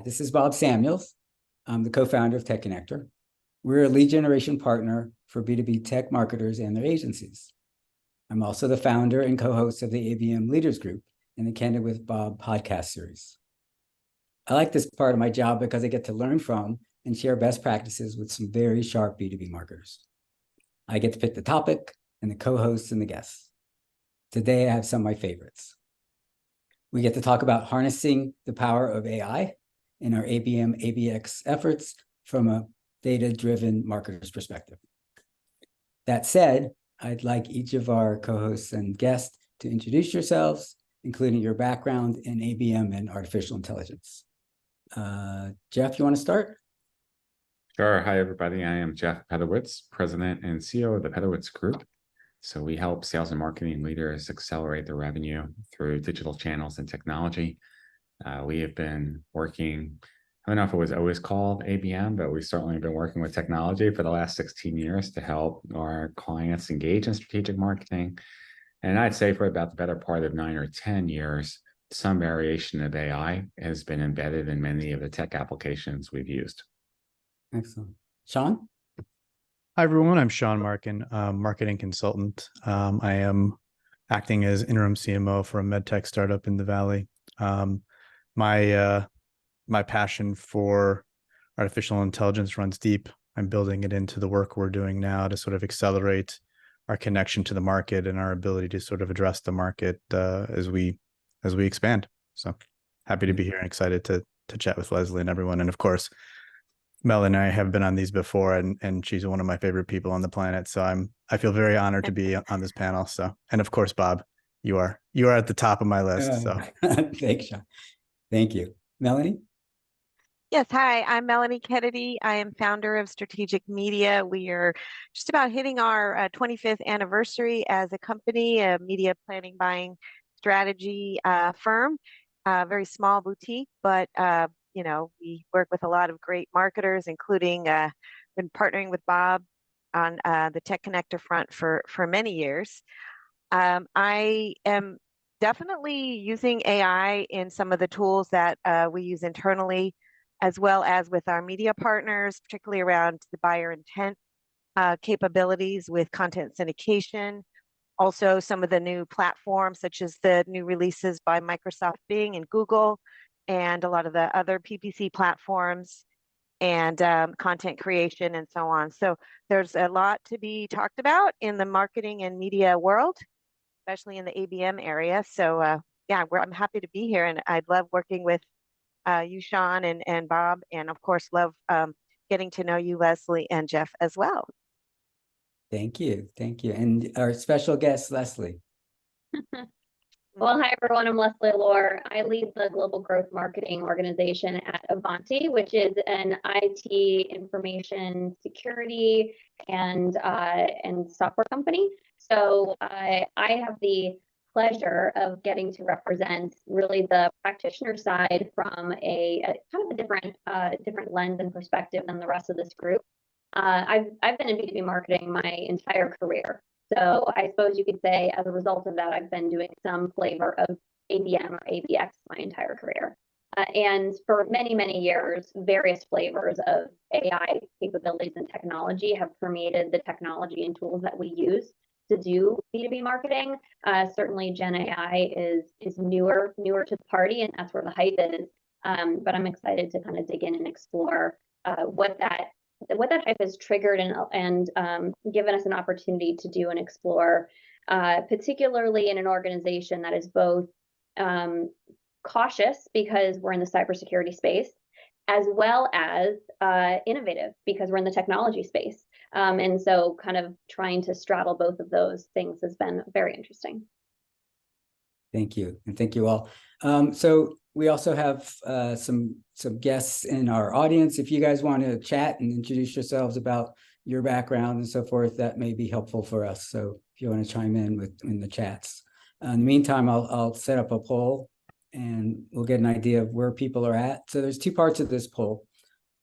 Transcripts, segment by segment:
this is Bob Samuels. I'm the co-founder of Tech Connector. We're a lead generation partner for B2B tech marketers and their agencies. I'm also the founder and co-host of the ABM Leaders Group and the Candid with Bob podcast series. I like this part of my job because I get to learn from and share best practices with some very sharp B2B marketers. I get to pick the topic and the co-hosts and the guests. Today, I have some of my favorites. We get to talk about harnessing the power of AI in our ABM ABX efforts from a data-driven marketer's perspective. That said, I'd like each of our co-hosts and guests to introduce yourselves, including your background in ABM and artificial intelligence. Jeff, you want to start? Sure. Hi, everybody. I am Jeff Pedowitz, President and CEO of the Pedowitz Group. So we help sales and marketing leaders accelerate their revenue through digital channels and technology. We have been working, I don't know if it was always called ABM, but we've certainly been working with technology for the last 16 years to help our clients engage in strategic marketing. And I'd say for about the better part of 9 or 10 years, some variation of AI has been embedded in many of the tech applications we've used. Excellent. Sean? Hi, everyone. I'm Sean Markin, marketing consultant. I am acting as interim CMO for a medtech startup in the Valley. My passion for artificial intelligence runs deep. I'm building it into the work we're doing now to sort of accelerate our connection to the market and our ability to sort of address the market as we expand. So happy to be here and excited to chat with Leslie and everyone. And of course, Mel and I have been on these before, and she's one of my favorite people on the planet. So I feel very honored to be on this panel. So, and of course, Bob, you are at the top of my list. So thanks, Sean. Thank you. Melanie? Yes, hi, I'm Melanie Kennedy. I am founder of Strategic Media. We are just about hitting our 25th anniversary as a company, a media planning, buying strategy firm, very small boutique, but we work with a lot of great marketers, including been partnering with Bob on the Tech Connector front for many years. I am definitely using AI in some of the tools that we use internally, as well as with our media partners, particularly around the buyer intent capabilities with content syndication. Also, some of the new platforms, such as the new releases by Microsoft Bing and Google, and a lot of the other PPC platforms and content creation and so on. So there's a lot to be talked about in the marketing and media world, especially in the ABM area. So I'm happy to be here, and I'd love working with you, Sean, and Bob, and of course, love getting to know you, Leslie, and Jeff as well. Thank you. Thank you. And our special guest, Leslie. Well, hi, everyone. I'm Leslie Alore. I lead the global growth marketing organization at Avanti, which is an IT information security and software company. So I have the pleasure of getting to represent really the practitioner side from a kind of a different lens and perspective than the rest of this group. I've been in B2B marketing my entire career. So I suppose you could say, as a result of that, I've been doing some flavor of ABM or ABX my entire career. And for many, many years, various flavors of AI capabilities and technology have permeated the technology and tools that we use to do B2B marketing. Certainly, Gen AI is newer to the party, and that's where the hype is. But I'm excited to kind of dig in and explore what that type has triggered and given us an opportunity to do and explore, particularly in an organization that is both cautious because we're in the cybersecurity space, as well as innovative because we're in the technology space. And so kind of trying to straddle both of those things has been very interesting. Thank you. And thank you all. So we also have some guests in our audience. If you guys want to chat and introduce yourselves about your background and so forth, that may be helpful for us. So if you want to chime in the chats. In the meantime, I'll set up a poll and we'll get an idea of where people are at. So there's two parts of this poll.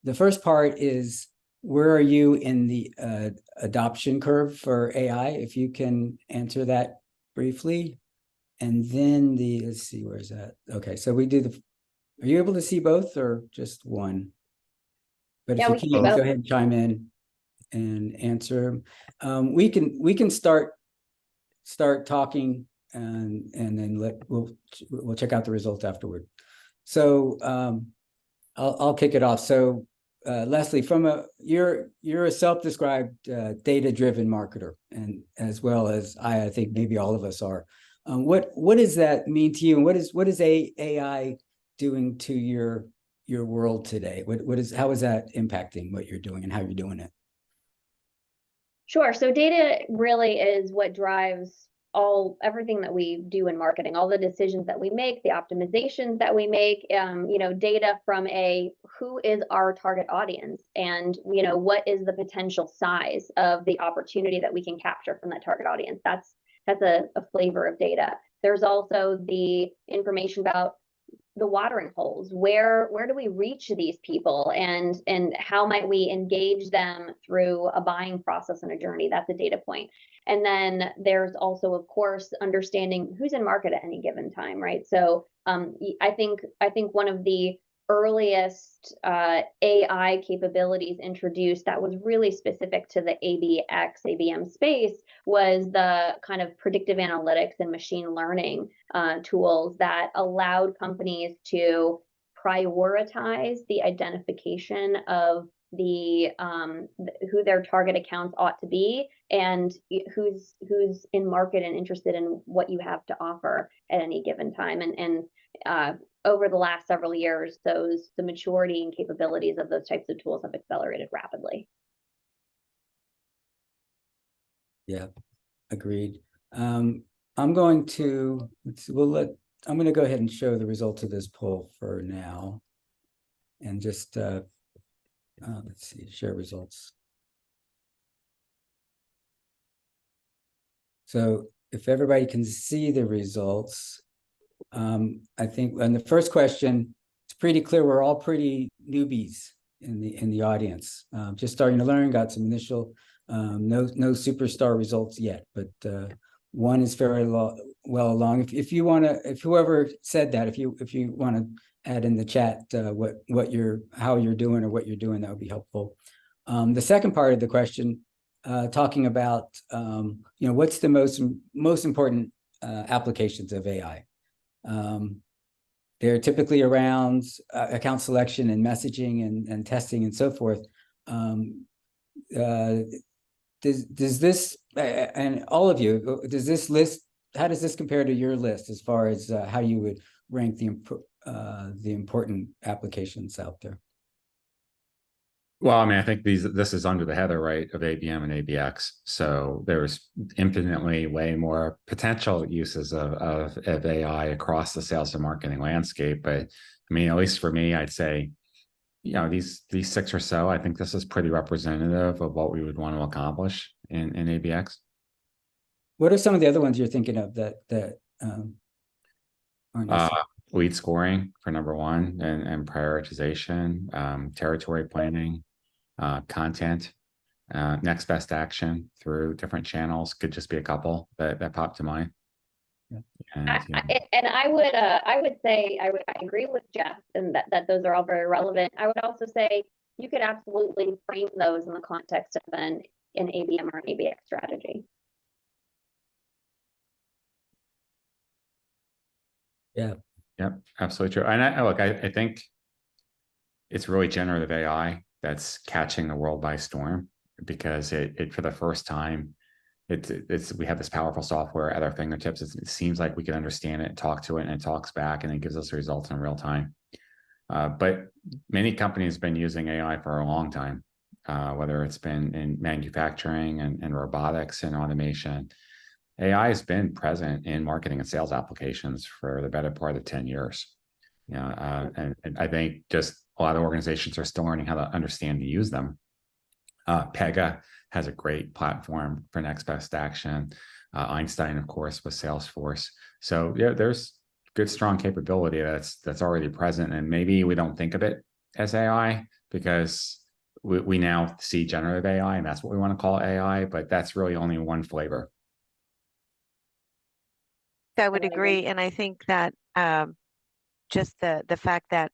The first part is, where are you in the adoption curve for AI? If you can answer that briefly. And then let's see, where's that? Okay, so we do Are you able to see both or just one? But Yeah, if you we can can, see go both. ahead and chime in and answer. We can start talking and then we'll check out the results afterward. So I'll kick it off. So Leslie, you're a self-described data-driven marketer, and as well as I think maybe all of us are. What does that mean to you, and what is AI doing to your world today? How is that impacting what you're doing and how you're doing it? Sure. So data really is what drives everything that we do in marketing, all the decisions that we make, the optimizations that we make, data from who is our target audience, and what is the potential size of the opportunity that we can capture from that target audience. That's a flavor of data. There's also the information about the watering holes. Where do we reach these people, and how might we engage them through a buying process and a journey? That's a data point. And then there's also, of course, understanding who's in market at any given time, right? So I think one of the earliest AI capabilities introduced that was really specific to the ABX, ABM space was the kind of predictive analytics and machine learning tools that allowed companies to prioritize the identification of who their target accounts ought to be, and who's in market and interested in what you have to offer at any given time. And over the last several years, the maturity and capabilities of those types of tools have accelerated rapidly. Yeah, agreed. I'm going to go ahead and show the results of this poll for now, and just let's see, share results. So if everybody can see the results, I think on the first question, it's pretty clear we're all pretty newbies in the audience, just starting to learn. Got some initial no superstar results yet, but one is very well along. If you want to, if whoever said that, if you want to add in the chat how you're doing or what you're doing, that would be helpful. The second part of the question, talking about what's the most important applications of AI. They're typically around account selection and messaging and testing and so forth. Does this, and all of you, does this list, how does this compare to your list as far as how you would rank the important applications out there? Well, I mean, I think this is under the header, right, of ABM and ABX. So there's infinitely way more potential uses of AI across the sales and marketing landscape. But I mean, at least for me, I'd say, these 6 or so, I think this is pretty representative of what we would want to accomplish in ABX. What are some of the other ones you're thinking of that aren't lead scoring for number 1, and prioritization, territory planning, content, next best action through different channels could just be a couple that pop to mind. Yeah. And I would say I agree with Jeff, and that those are all very relevant. I would also say you could absolutely frame those in the context of an ABM or an ABX strategy. Yeah. Yep, absolutely true. And I think it's really generative AI that's catching the world by storm, because it for the first time, we have this powerful software at our fingertips. It seems like we can understand it and talk to it, and it talks back, and it gives us results in real time. But many companies have been using AI for a long time, whether it's been in manufacturing and robotics and automation. AI has been present in marketing and sales applications for the better part of 10 years. And I think just a lot of organizations are still learning how to understand and use them. Pega has a great platform for next best action. Einstein, of course, with Salesforce. So yeah, there's good, strong capability that's already present, and maybe we don't think of it as AI because we now see generative AI, and that's what we want to call AI, but that's really only one flavor. I would agree, and I think that just the fact that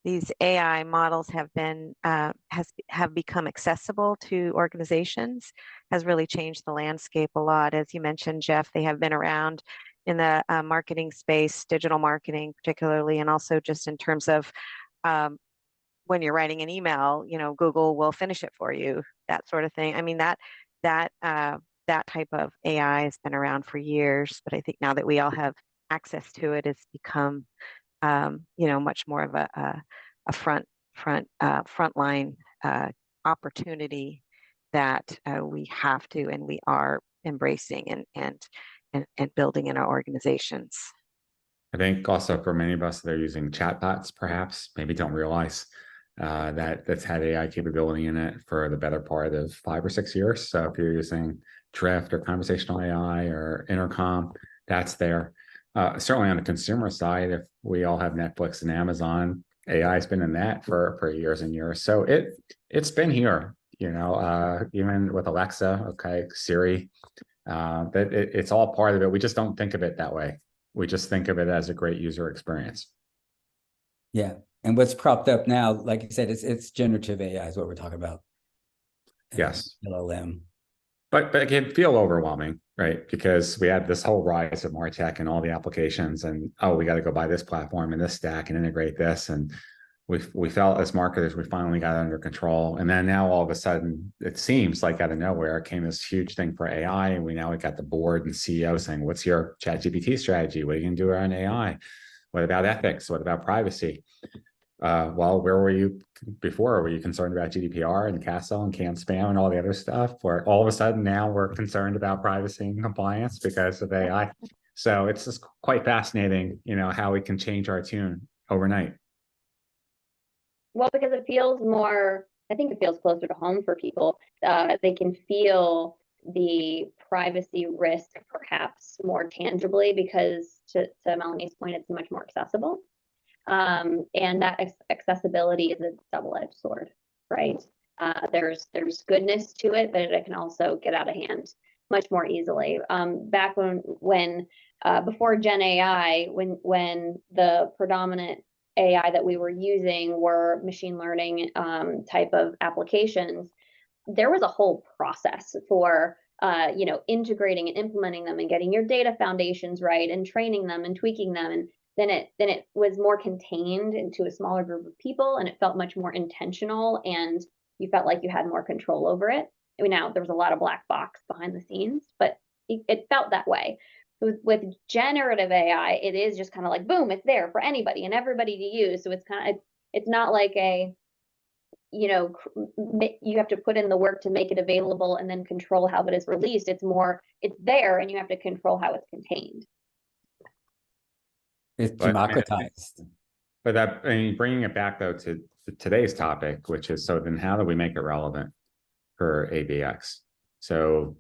these AI models have been have become accessible to organizations has really changed the landscape a lot. As you mentioned, Jeff, they have been around in the marketing space, digital marketing particularly, and also just in terms of when you're writing an email, Google will finish it for you, that sort of thing. I mean, that type of AI has been around for years, but I think now that we all have access to it, it's become much more of a frontline opportunity that we have to and we are embracing and building in our organizations. I think also for many of us, they're using chatbots, perhaps, maybe don't realize that's had AI capability in it for the better part of 5 or 6 years. So if you're using Drift or conversational AI or Intercom, that's there. Certainly on the consumer side, if we all have Netflix and Amazon, AI has been in that for years and years. So it's been here, even with Alexa, okay, Siri, that it's all part of it. We just don't think of it that way. We just think of it as a great user experience. Yeah. And what's propped up now, like I said, it's generative AI is what we're talking about. Yes. LLM. But it can feel overwhelming, right? Because we had this whole rise of MarTech and all the applications, and we got to go buy this platform and this stack and integrate this. And we felt as marketers, we finally got it under control. And then now all of a sudden, it seems like out of nowhere came this huge thing for AI. And we got the board and CEO saying, what's your ChatGPT strategy? What are you going to do around AI? What about ethics? What about privacy? Well, where were you before? Were you concerned about GDPR and CASL and canned spam and all the other stuff? Where all of a sudden now we're concerned about privacy and compliance because of AI. So it's just quite fascinating, how we can change our tune overnight. Well, because it feels more, I think it feels closer to home for people. They can feel the privacy risk perhaps more tangibly because to Melanie's point, it's much more accessible. And that accessibility is a double-edged sword, right? There's goodness to it, but it can also get out of hand much more easily. Back when before Gen AI, when the predominant AI that we were using were machine learning type of applications, there was a whole process for integrating and implementing them and getting your data foundations right and training them and tweaking them. And then it was more contained into a smaller group of people, and it felt much more intentional, and you felt like you had more control over it. I mean, now there was a lot of black box behind the scenes, but it felt that way. With generative AI, it is just kind of like, boom, it's there for anybody and everybody to use. So it's not like you have to put in the work to make it available and then control how it is released. It's more, it's there and you have to control how it's contained. It's democratized. But bringing it back though to today's topic, which is, so then how do we make it relevant for ABX? So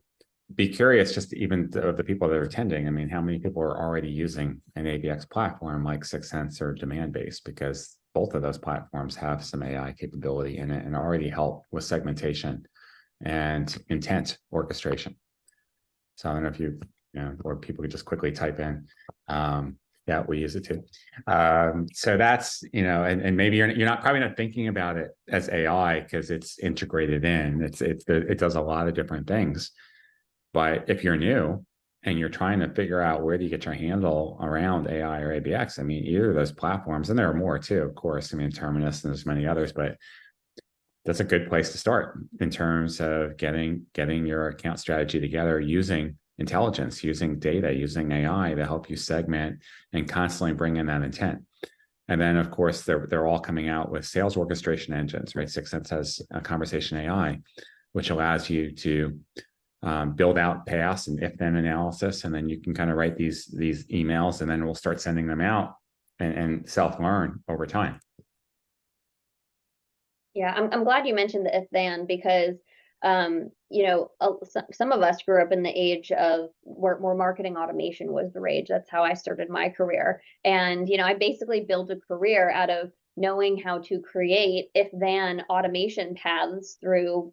be curious, just even of the people that are attending. I mean, how many people are already using an ABX platform like 6 Sense or Demandbase? Because both of those platforms have some AI capability in it and already help with segmentation and intent orchestration. So I don't know if or people could just quickly type in. Yeah, we use it too. So that's, and maybe you're probably not thinking about it as AI because it's integrated in. It does a lot of different things. But if you're new and you're trying to figure out where do you get your handle around AI or ABX, I mean, either of those platforms, and there are more too, of course. I mean, Terminus and there's many others, but that's a good place to start in terms of getting your account strategy together using intelligence, using data, using AI to help you segment and constantly bring in that intent. And then, of course, they're all coming out with sales orchestration engines, right? 6 Sense has a conversation AI, which allows you to build out paths and if-then analysis, and then you can kind of write these emails, and then we'll start sending them out and self-learn over time. Yeah, I'm glad you mentioned the if-then because some of us grew up in the age of where marketing automation was the rage. That's how I started my career, and I basically built a career out of knowing how to create if-then automation paths through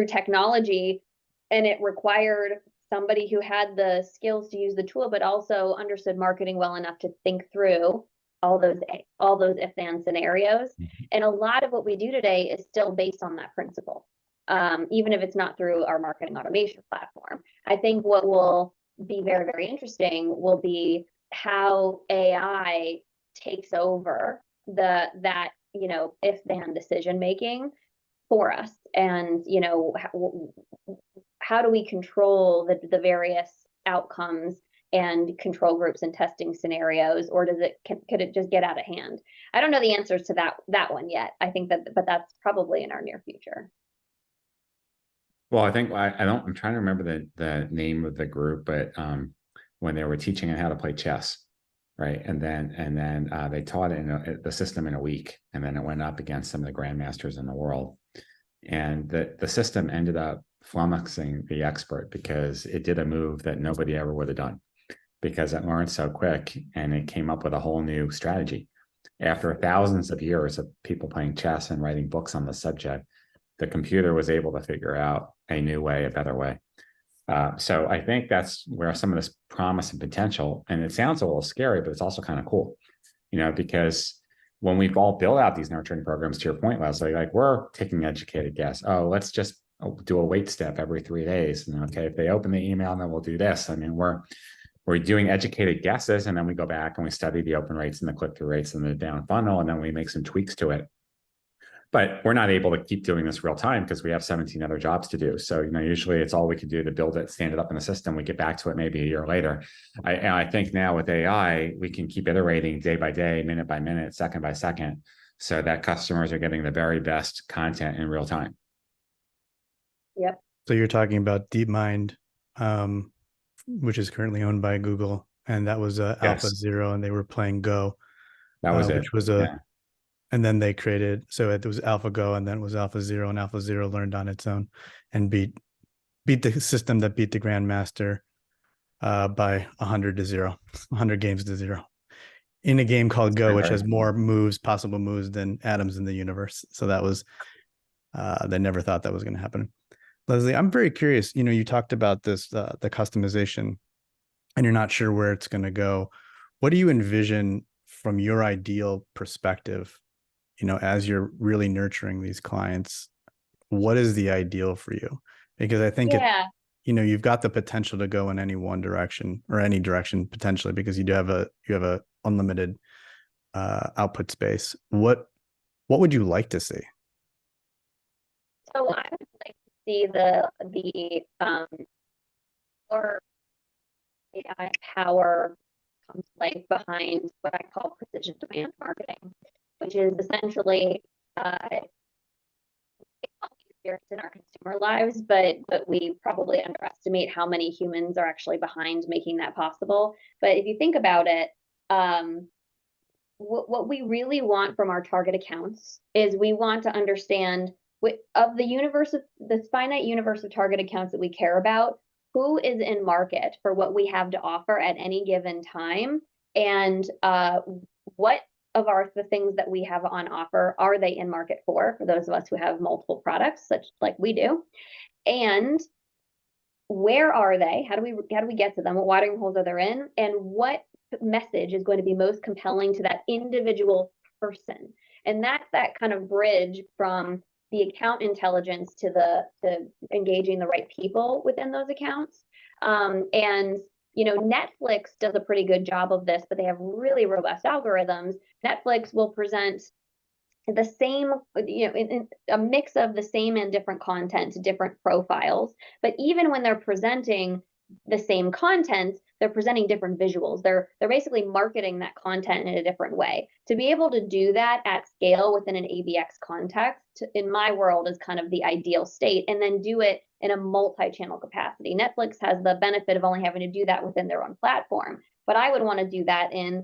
technology, and it required somebody who had the skills to use the tool, but also understood marketing well enough to think through all those if-then scenarios. And a lot of what we do today is still based on that principle, even if it's not through our marketing automation platform. I think what will be very, very interesting will be how AI takes over that if-then decision making for us, and how do we control the various outcomes and control groups and testing scenarios, or could it just get out of hand? I don't know the answers to that one yet. I think but that's probably in our near future. Well, I think I'm trying to remember the name of the group, but when they were teaching it how to play chess, right? And then they taught it the system in a week, and then it went up against some of the grandmasters in the world. And the system ended up flummoxing the expert because it did a move that nobody ever would have done, because it learned so quick and it came up with a whole new strategy. After thousands of years of people playing chess and writing books on the subject, the computer was able to figure out a new way, a better way. So I think that's where some of this promise and potential, and it sounds a little scary, but it's also kind of cool, because when we've all built out these nurturing programs, to your point, Leslie, like we're taking educated guess. Oh, let's just do a wait step every 3 days. And okay, if they open the email, then we'll do this. I mean, we're doing educated guesses, and then we go back and we study the open rates and the click-through rates and the down funnel, and then we make some tweaks to it. But we're not able to keep doing this real time because we have 17 other jobs to do. So, usually it's all we can do to build it, stand it up in the system. We get back to it maybe a year later. I think now with AI, we can keep iterating day by day, minute by minute, second by second, so that customers are getting the very best content in real time. Yep. So you're talking about DeepMind, which is currently owned by Google, and that was Alpha Zero, and they were playing Go. That was it. Which was and then they created, so it was AlphaGo, and then it was Alpha Zero, and Alpha Zero learned on its own and beat the system that beat the Grandmaster by 100 games to 0 in a game called Go, which has more possible moves than atoms in the universe. So that was, they never thought that was going to happen. Leslie, I'm very curious, you talked about this, the customization, and you're not sure where it's going to go. What do you envision from your ideal perspective? As you're really nurturing these clients, what is the ideal for you? Because I think, you've got the potential to go in any one direction or any direction potentially, because you have a unlimited output space. What would you like to see? So I would like to see the more AI power comes life behind what I call precision demand marketing, which is essentially in our consumer lives, but we probably underestimate how many humans are actually behind making that possible. But if you think about it, what we really want from our target accounts is we want to understand of the finite universe of target accounts that we care about, who is in market for what we have to offer at any given time, and what of the things that we have on offer are they in market for those of us who have multiple products, such like we do, and where are they? How do we get to them? What watering holes are they in? And what message is going to be most compelling to that individual person? And that's that kind of bridge from the account intelligence to engaging the right people within those accounts. And Netflix does a pretty good job of this, but they have really robust algorithms. Netflix will present the same, in a mix of the same and different content to different profiles. But even when they're presenting the same content, they're presenting different visuals. They're basically marketing that content in a different way. To be able to do that at scale within an ABX context, in my world, is kind of the ideal state, and then do it in a multi-channel capacity. Netflix has the benefit of only having to do that within their own platform, but I would want to do that in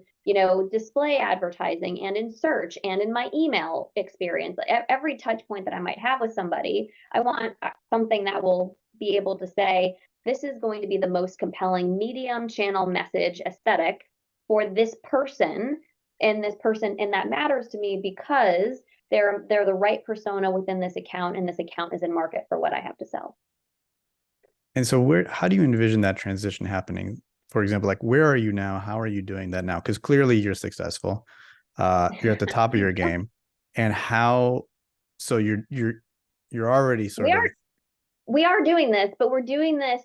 display advertising and in search and in my email experience. Every touch point that I might have with somebody, I want something that will be able to say, this is going to be the most compelling medium channel message aesthetic for this person, and that matters to me because they're the right persona within this account, and this account is in market for what I have to sell. And so how do you envision that transition happening? For example, like where are you now? How are you doing that now? Because clearly you're successful. You're at the top of your game. And so you're already sort of we are doing this, but we're doing this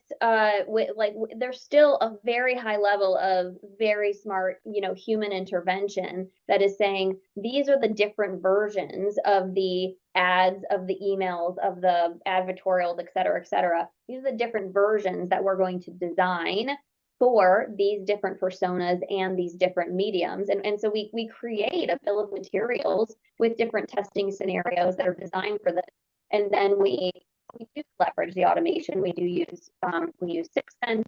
with there's still a very high level of very smart, human intervention that is saying these are the different versions of the ads, of the emails, of the advertorials, et cetera, et cetera. These are the different versions that we're going to design for these different personas and these different mediums. And so we create a bill of materials with different testing scenarios that are designed for this. And then we do leverage the automation. We use 6sense.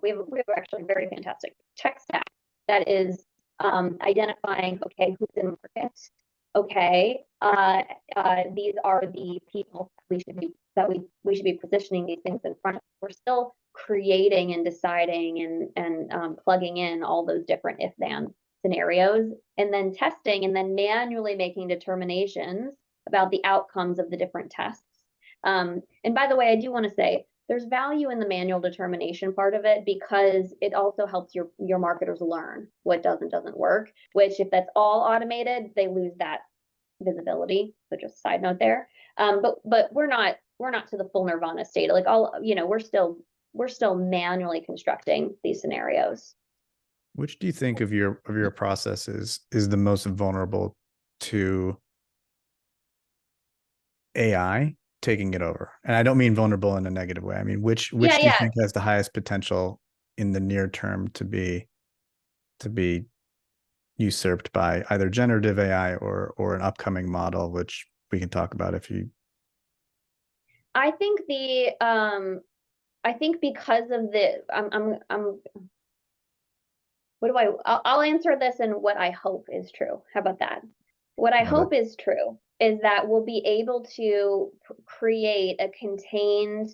We have actually a very fantastic tech stack that is identifying, okay, who's in market. Okay, these are the people we should be positioning these things in front of. We're still creating and deciding and plugging in all those different if-then scenarios, and then testing, and then manually making determinations about the outcomes of the different tests. And by the way, I do want to say there's value in the manual determination part of it because it also helps your marketers learn what does and doesn't work, which if that's all automated, they lose that visibility. So just a side note there. But we're not to the full nirvana state. Like we're still manually constructing these scenarios. Which do you think of your process is the most vulnerable to AI taking it over? And I don't mean vulnerable in a negative way. I mean, which do you think has the highest potential in the near term to be usurped by either generative AI or an upcoming model, which we can talk about if you. I think because of I'll answer this in what I hope is true. How about that? What I hope is true is that we'll be able to create a contained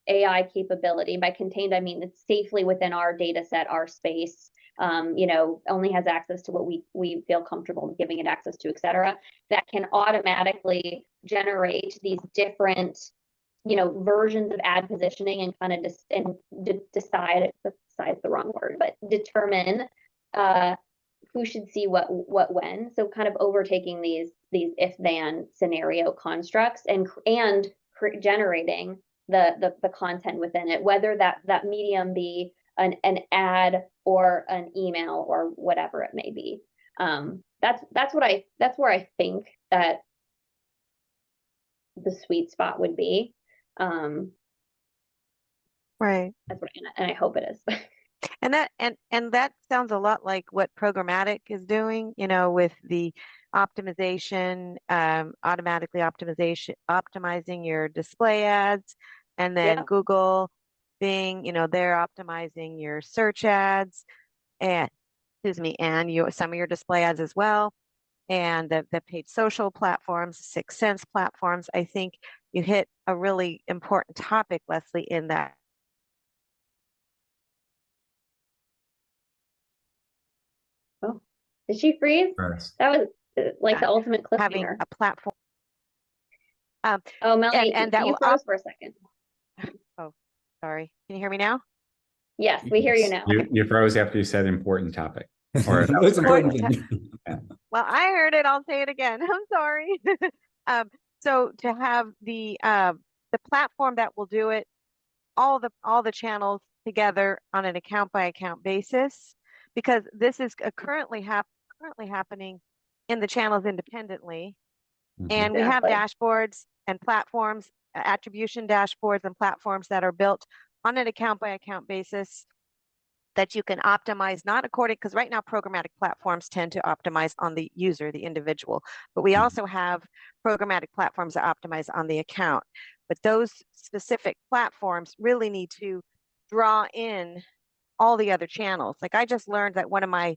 AI capability. By contained, I mean it's safely within our data set, our space, only has access to what we feel comfortable giving it access to, et cetera, that can automatically generate these different, versions of ad positioning and kind of decide the wrong word, but determine who should see what when. So kind of overtaking these if-then scenario constructs and generating the content within it, whether that medium be an ad or an email or whatever it may be. That's where I think that the sweet spot would be. Right. And I hope it is. And that sounds a lot like what programmatic is doing, with the optimization, automatically optimizing your display ads, and then Google being, they're optimizing your search ads and some of your display ads as well. And the paid social platforms, 6sense platforms. I think you hit a really important topic, Leslie, in that. Oh, did she freeze? Yes. That was like the ultimate cliffhanger. Having a platform. Oh, Melanie, and that you froze for a second. Oh, sorry. Can you hear me now? Yes, we hear you now. You froze after you said important topic. Or The most important thing. Well, I heard it. I'll say it again. I'm sorry. So to have the platform that will do it, all the channels together on an account by account basis, because this is currently happening in the channels independently, and we have dashboards and platforms, attribution dashboards and platforms that are built on an account by account basis that you can optimize, not according, because right now programmatic platforms tend to optimize on the user, the individual, but we also have programmatic platforms that optimize on the account. But those specific platforms really need to draw in all the other channels. Like I just learned that one of my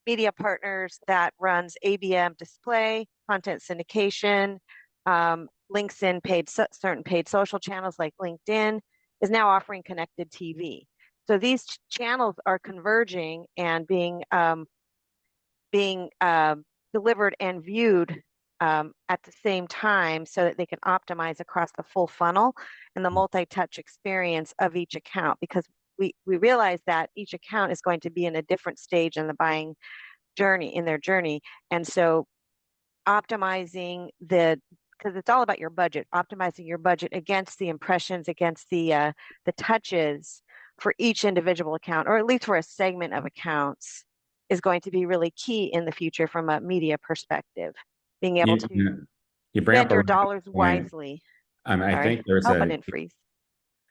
media partners that runs ABM display, content syndication, links in certain paid social channels like LinkedIn, is now offering connected TV. So these channels are converging and being delivered and viewed at the same time so that they can optimize across the full funnel and the multi-touch experience of each account, because we realize that each account is going to be in a different stage in the buying journey, in their journey. And so optimizing because it's all about your budget, optimizing your budget against the impressions, against the touches for each individual account, or at least for a segment of accounts, is going to be really key in the future from a media perspective. Being able to you bring up spend a your really dollars good point. wisely. I Sorry. think there's Hope I didn't freeze.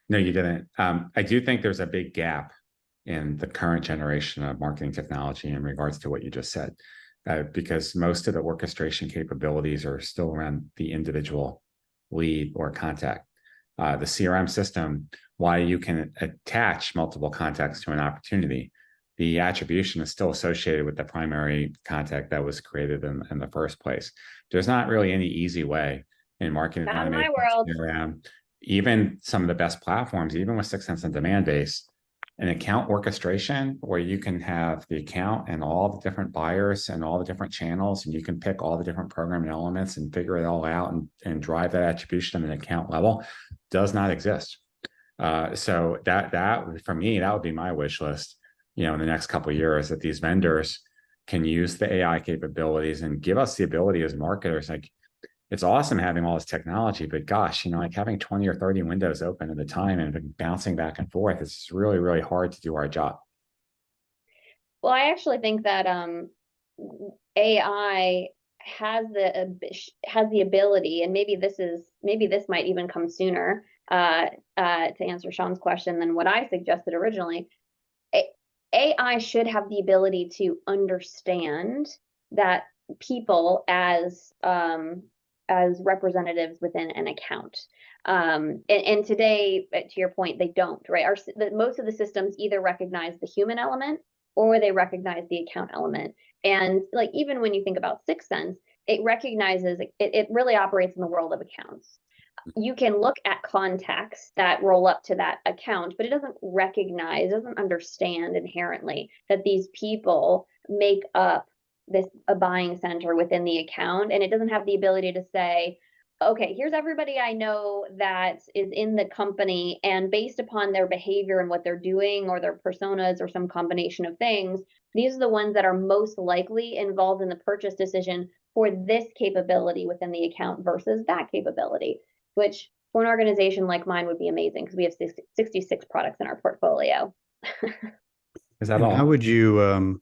No, you didn't. I do think there's a big gap in the current generation of marketing technology in regards to what you just said, because most of the orchestration capabilities are still around the individual lead or contact. The CRM system, while you can attach multiple contacts to an opportunity, the attribution is still associated with the primary contact that was created in the first place. There's not really any easy way in marketing Not in my automation world. around even some of the best platforms, even with 6 Sense and Demand Base, an account orchestration where you can have the account and all the different buyers and all the different channels, and you can pick all the different programming elements and figure it all out and drive that attribution at an account level, does not exist. So that for me, that would be my wish list, in the next couple of years, that these vendors can use the AI capabilities and give us the ability as marketers. Like, it's awesome having all this technology, but gosh, like having 20 or 30 windows open at a time and bouncing back and forth, it's really, really hard to do our job. Well, I actually think that AI has the ability, and maybe this might even come sooner to answer Sean's question than what I suggested originally. AI should have the ability to understand that people as representatives within an account. And today, to your point, they don't, right? Most of the systems either recognize the human element or they recognize the account element. And like, even when you think about 6 Sense, it recognizes, it really operates in the world of accounts. You can look at contacts that roll up to that account, but it doesn't understand inherently that these people make up a buying center within the account. And it doesn't have the ability to say, okay, here's everybody I know that is in the company, and based upon their behavior and what they're doing or their personas or some combination of things, these are the ones that are most likely involved in the purchase decision for this capability within the account versus that capability, which for an organization like mine would be amazing because we have 66 products in our portfolio. Is that all? How would you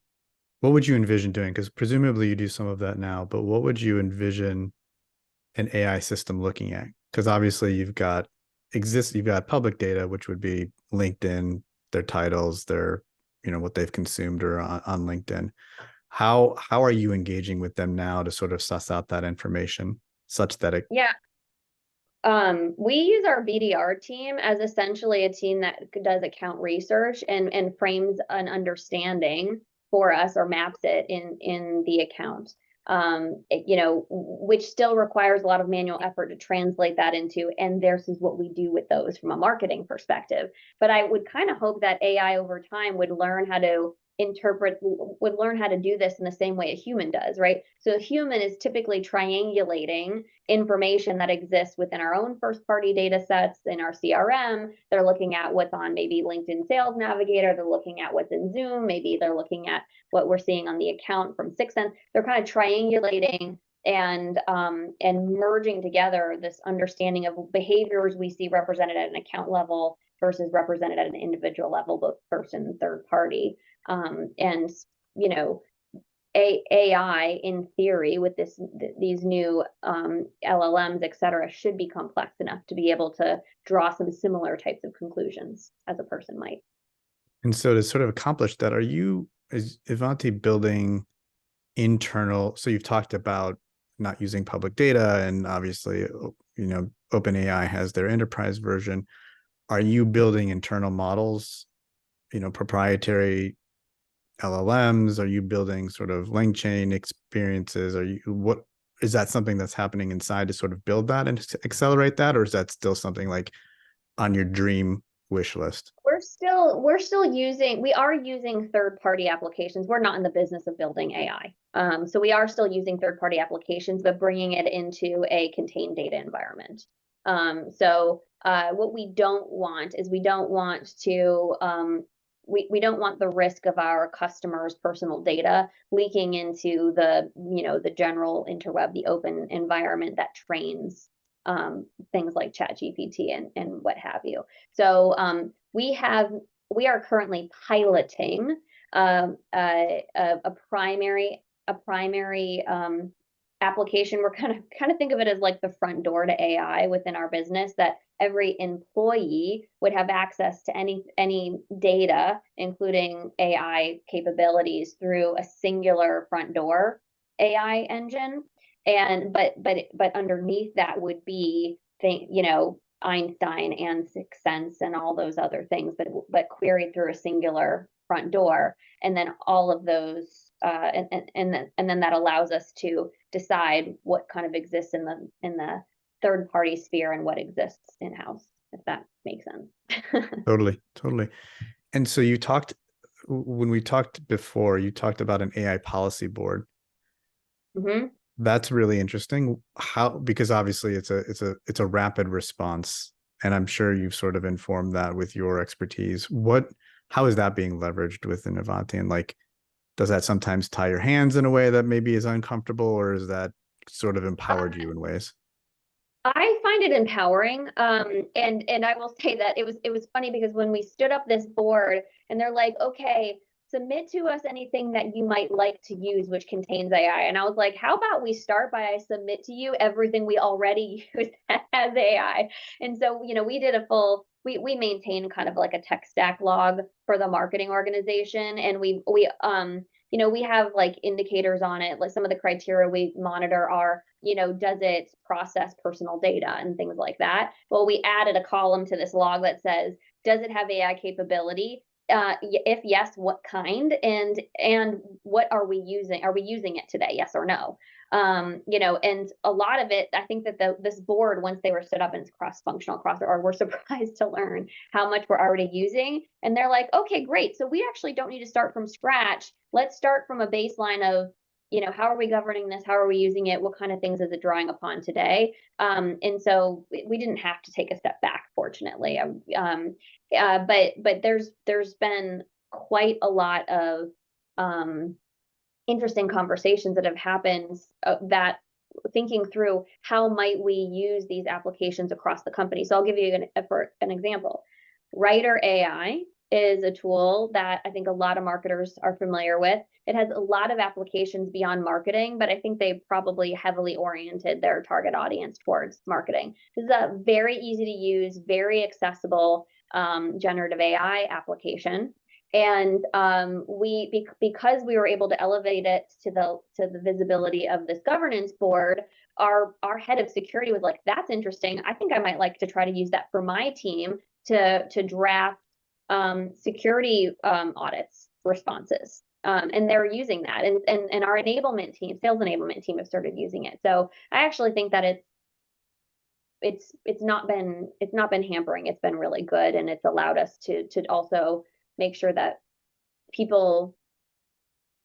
what would you envision doing? Because presumably you do some of that now, but what would you envision an AI system looking at? Because obviously you've got public data, which would be LinkedIn, their titles, their, what they've consumed or on LinkedIn. How are you engaging with them now to sort of suss out that information such that it? Yeah. We use our BDR team as essentially a team that does account research and frames an understanding for us or maps it in the account, which still requires a lot of manual effort to translate that into, and this is what we do with those from a marketing perspective. But I would kind of hope that AI over time would learn how to do this in the same way a human does, right? So a human is typically triangulating information that exists within our own first-party data sets in our CRM. They're looking at what's on maybe LinkedIn Sales Navigator. They're looking at what's in Zoom. Maybe they're looking at what we're seeing on the account from 6 Sense. They're kind of triangulating and merging together this understanding of behaviors we see represented at an account level versus represented at an individual level, both first and third party. AI in theory with these new LLMs, et cetera, should be complex enough to be able to draw some similar types of conclusions as a person might. And so to sort of accomplish that, is Ivanti building internal? So you've talked about not using public data, and obviously, OpenAI has their enterprise version. Are you building internal models, proprietary LLMs? Are you building sort of link chain experiences? Is that something that's happening inside to sort of build that and to accelerate that? Or is that still something like on your dream wish list? we're still using, we are using third-party applications. We're not in the business of building AI. So we are still using third-party applications, but bringing it into a contained data environment. What we don't want is we don't want the risk of our customers' personal data leaking into the, the general interweb, the open environment that trains things like ChatGPT and what have you. So we are currently piloting a primary application. We're kind of think of it as like the front door to AI within our business, that every employee would have access to any data, including AI capabilities, through a singular front door AI engine. And but underneath that would be Einstein and Sixth Sense and all those other things, but queried through a singular front door. And then all of those and then that allows us to decide what kind of exists in the third party sphere and what exists in-house, if that makes sense. Totally. And so when we talked before, you talked about an AI policy board. Mm-hmm. That's really interesting. Because obviously it's a rapid response, and I'm sure you've sort of informed that with your expertise. How is that being leveraged within Avanti? And like, does that sometimes tie your hands in a way that maybe is uncomfortable, or is that sort of empowered you in ways? I find it empowering. And I will say that it was funny because when we stood up this board and they're like, okay, submit to us anything that you might like to use which contains AI. And I was like, how about we start by I submit to you everything we already use as AI. And so, we did we maintain kind of like a tech stack log for the marketing organization. And we have like indicators on it. Like some of the criteria we monitor are, does it process personal data and things like that? Well, we added a column to this log that says, does it have AI capability? If yes, what kind, and what are we using? Are we using it today? Yes or no? And a lot of it, I think that this board, once they were stood up and it's cross-functional, we're surprised to learn how much we're already using. And they're like, okay, great. So we actually don't need to start from scratch. Let's start from a baseline of, how are we governing this? How are we using it? What kind of things is it drawing upon today? And so we didn't have to take a step back, fortunately. But there's been quite a lot of interesting conversations that have happened that thinking through how might we use these applications across the company. So I'll give you an example. Writer AI is a tool that I think a lot of marketers are familiar with. It has a lot of applications beyond marketing, but I think they probably heavily oriented their target audience towards marketing. This is a very easy to use, very accessible generative AI application. And because we were able to elevate it to the visibility of this governance board, our head of security was like, that's interesting. I think I might like to try to use that for my team to draft security audits responses. And they're using that. And our enablement team, sales enablement team, have started using it. So I actually think that it's not been hampering. It's been really good, and it's allowed us to also make sure that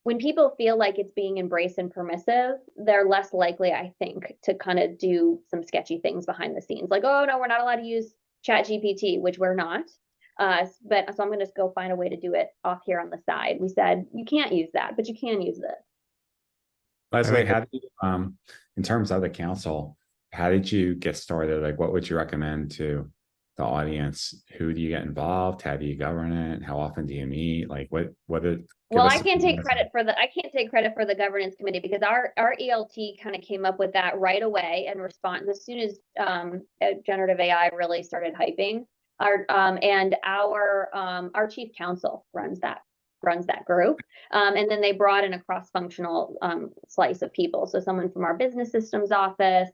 when people feel like it's being embraced and permissive, they're less likely, I think, to kind of do some sketchy things behind the scenes. Like, oh no, we're not allowed to use ChatGPT, which we're not. So I'm going to just go find a way to do it off here on the side. We said, you can't use that, but you can use this. Leslie, how did you, in terms of the council, how did you get started? Like, what would you recommend to the audience? Who do you get involved? How do you govern it? How often do you meet? Like, I can't take credit for the governance committee, because our ELT kind of came up with that right away in response as soon as generative AI really started hyping. Our chief counsel runs that group, and then they brought in a cross-functional slice of people. So someone from our business systems office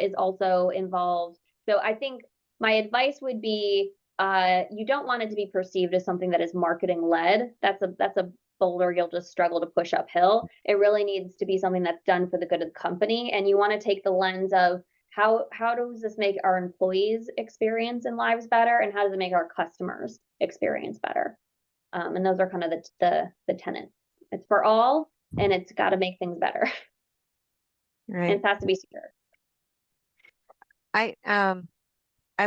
is also involved. So I think my advice would be, you don't want it to be perceived as something that is marketing led. That's a boulder you'll just struggle to push uphill. It really needs to be something that's done for the good of the company. And you want to take the lens of, how does this make our employees' experience and lives better, and how does it make our customers' experience better? And those are kind of the tenets. It's for all, and it's got to make things better. Right. And it has to be secure. I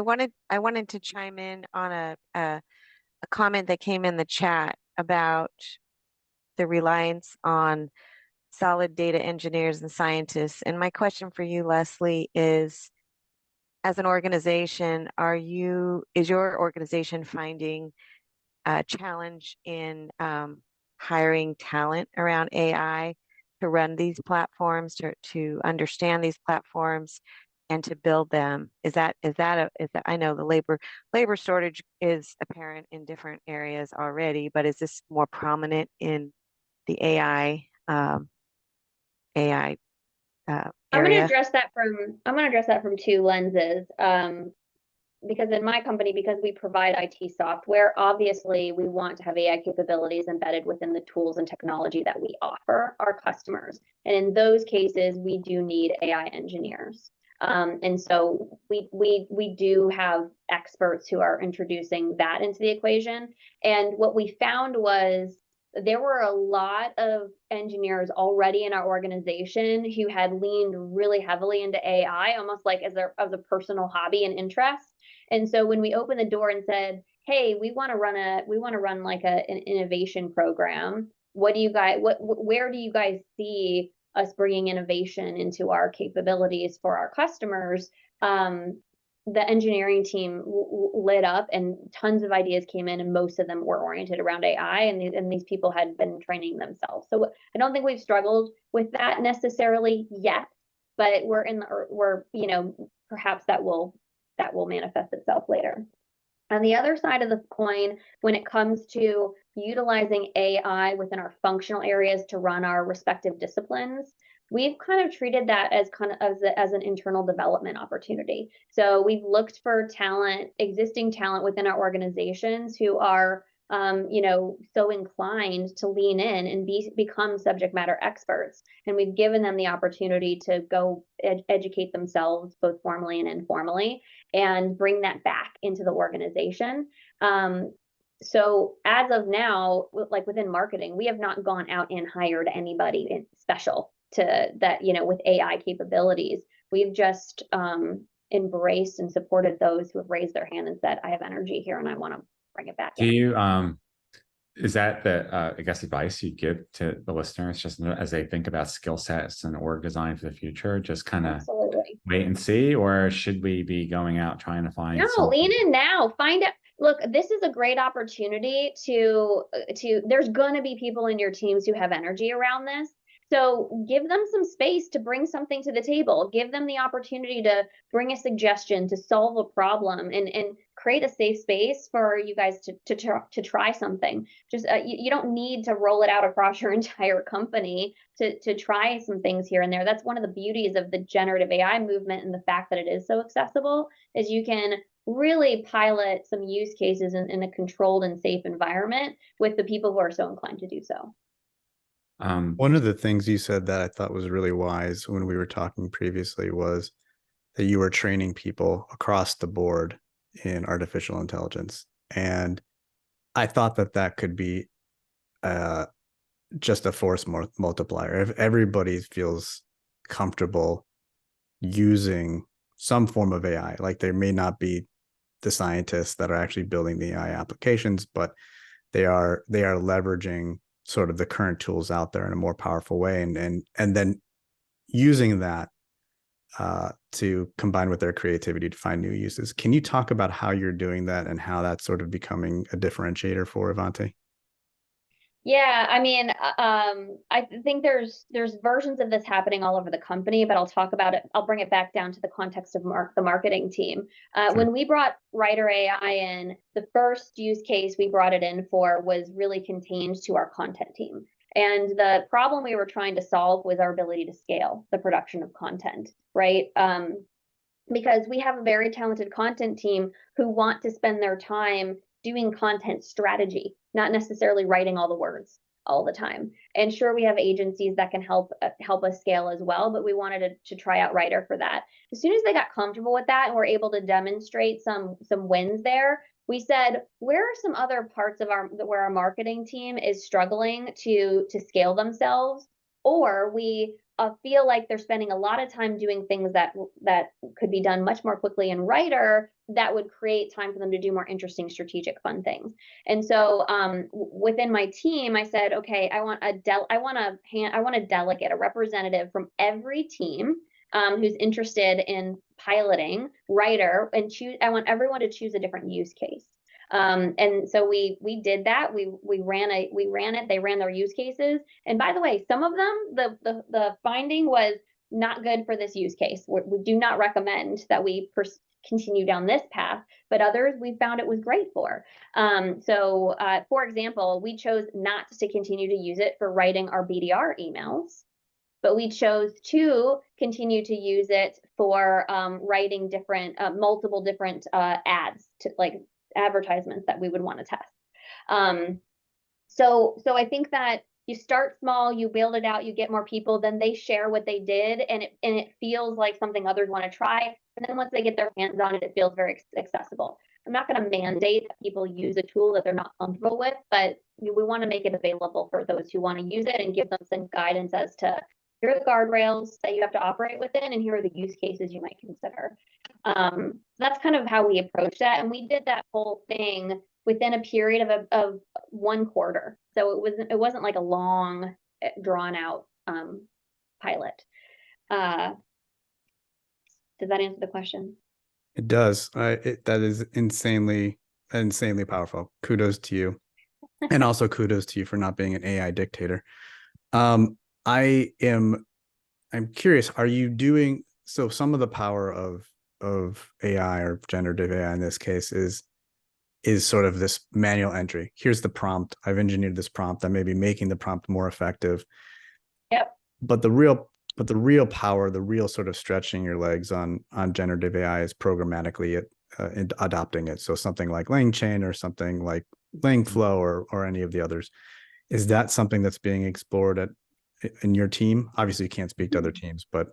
wanted to chime in on a comment that came in the chat about the reliance on solid data engineers and scientists. And my question for you, Leslie, is as an organization, is your organization finding a challenge in hiring talent around AI to run these platforms, to understand these platforms and to build them? Is that I know the labor shortage is apparent in different areas already, but is this more prominent in the AI I'm going to area? address that from two lenses. Because in my company, because we provide IT software, obviously we want to have AI capabilities embedded within the tools and technology that we offer our customers. And in those cases, we do need AI engineers. And so we do have experts who are introducing that into the equation. And what we found was there were a lot of engineers already in our organization who had leaned really heavily into AI, almost like as a personal hobby and interest. And so when we opened the door and said, "Hey, we want to run like an innovation program. Where do you guys see us bringing innovation into our capabilities for our customers?" The engineering team lit up, and tons of ideas came in, and most of them were oriented around AI, and these people had been training themselves. So I don't think we've struggled with that necessarily yet, but perhaps that will manifest itself later. On the other side of the coin, when it comes to utilizing AI within our functional areas to run our respective disciplines, we've kind of treated that as an internal development opportunity. So we've looked for existing talent within our organizations who are so inclined to lean in and become subject matter experts. And we've given them the opportunity to go educate themselves both formally and informally and bring that back into the organization. So as of now, like within marketing, we have not gone out and hired anybody special to that, with AI capabilities. We've just embraced and supported those who have raised their hand and said, "I have energy here and I want to bring it back." Do you is that the I guess advice you give to the listeners just as they think about skill sets and org design for the future? Just kind of wait and see, or should we be going out trying to find? No, lean in now. Find out. Look, this is a great opportunity to there's going to be people in your teams who have energy around this. So give them some space to bring something to the table. Give them the opportunity to bring a suggestion, to solve a problem, and create a safe space for you guys to try something. Just you don't need to roll it out across your entire company to try some things here and there. That's one of the beauties of the generative AI movement, and the fact that it is so accessible is you can really pilot some use cases in a controlled and safe environment with the people who are so inclined to do so. One of the things you said that I thought was really wise when we were talking previously was that you were training people across the board in artificial intelligence. And I thought that could be just a force multiplier. If everybody feels comfortable using some form of AI, like there may not be the scientists that are actually building the AI applications, but they are leveraging sort of the current tools out there in a more powerful way, and then using that to combine with their creativity to find new uses. Can you talk about how you're doing that and how that's sort of becoming a differentiator for Ivanti? Yeah, I mean, I think there's versions of this happening all over the company, but I'll talk about it. I'll bring it back down to the context of the marketing team. Sure. When we brought Writer AI in, the first use case we brought it in for was really contained to our content team. And the problem we were trying to solve was our ability to scale the production of content, right? Because we have a very talented content team who want to spend their time doing content strategy, not necessarily writing all the words. all the time. And sure, we have agencies that can help us scale as well, but we wanted to try out Writer for that. As soon as they got comfortable with that and were able to demonstrate some wins there, we said, where are some other parts of where our marketing team is struggling to scale themselves, or we feel like they're spending a lot of time doing things that could be done much more quickly in Writer that would create time for them to do more interesting, strategic, fun things. And so within my team, I said, okay, I want a delegate, a representative from every team who's interested in piloting Writer, and I want everyone to choose a different use case. And so we did that. We ran it. They ran their use cases. And by the way, some of them, the finding was not good for this use case. We do not recommend that we continue down this path, but others we found it was great for. So for example, we chose not to continue to use it for writing our BDR emails, but we chose to continue to use it for writing multiple different ads, to like advertisements that we would want to test. So I think that you start small, you build it out, you get more people, then they share what they did, and it feels like something others want to try. And then once they get their hands on it, it feels very accessible. I'm not going to mandate that people use a tool that they're not comfortable with, but we want to make it available for those who want to use it and give them some guidance as to, here are the guardrails that you have to operate within, and here are the use cases you might consider. That's kind of how we approached that, and we did that whole thing within a period of 1 quarter. So it wasn't like a long, drawn out pilot. Does that answer the question? It does. That is insanely powerful. Kudos to you, and also kudos to you for not being an AI dictator. I'm curious. Are you doing so? Some of the power of AI, or generative AI in this case, is sort of this manual entry. Here's the prompt. I've engineered this prompt. I may be making the prompt more effective. Yep. But the real power, the real sort of stretching your legs on generative AI is programmatically adopting it. So something like LangChain or something like LangFlow or any of the others. Is that something that's being explored in your team? Obviously, you can't speak to other teams, but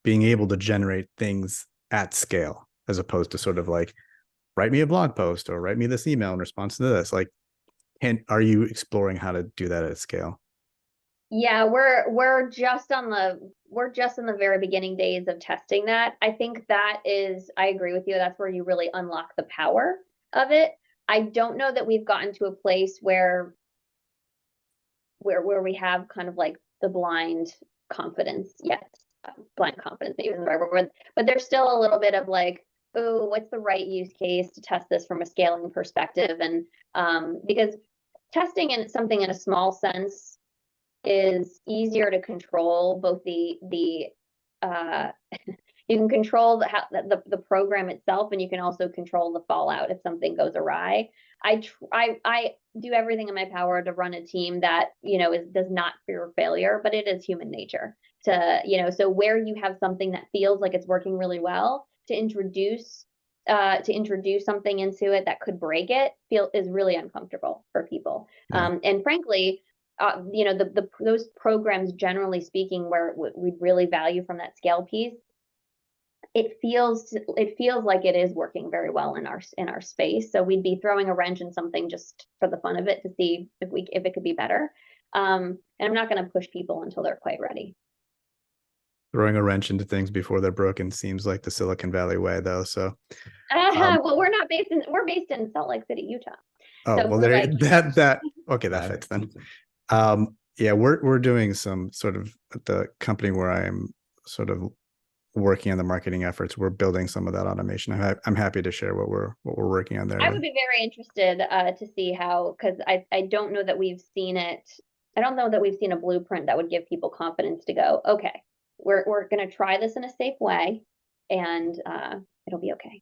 being able to generate things at scale, as opposed to sort of like, write me a blog post or write me this email in response to this. Like, are you exploring how to do that at scale? Yeah, we're just in the very beginning days of testing that. I think that is, I agree with you, that's where you really unlock the power of it. I don't know that we've gotten to a place where we have kind of like the blind confidence yet. Blind confidence, maybe isn't the right word, but there's still a little bit of like, oh, what's the right use case to test this from a scaling perspective? And because testing in something in a small sense is easier to control, both the you can control the program itself, and you can also control the fallout if something goes awry. I do everything in my power to run a team that, does not fear failure, but it is human nature to, so where you have something that feels like it's working really well, to introduce something into it that could break it is really uncomfortable for people. Yeah. And frankly, those programs, generally speaking, where we really value from that scale piece, it feels like it is working very well in our space. So we'd be throwing a wrench in something just for the fun of it to see if it could be better. And I'm not going to push people until they're quite ready. Throwing a wrench into things before they're broken seems like the Silicon Valley way, though. So, well, we're based in Salt Lake City, Utah. Oh, so well, there like, okay, that fits then. Yeah, we're doing some sort of, at the company where I am sort of working on the marketing efforts, we're building some of that automation. I'm happy to share what we're working on there. I would be very interested to see how, because I don't know that we've seen it. I don't know that we've seen a blueprint that would give people confidence to go, okay, we're going to try this in a safe way, and it'll be okay.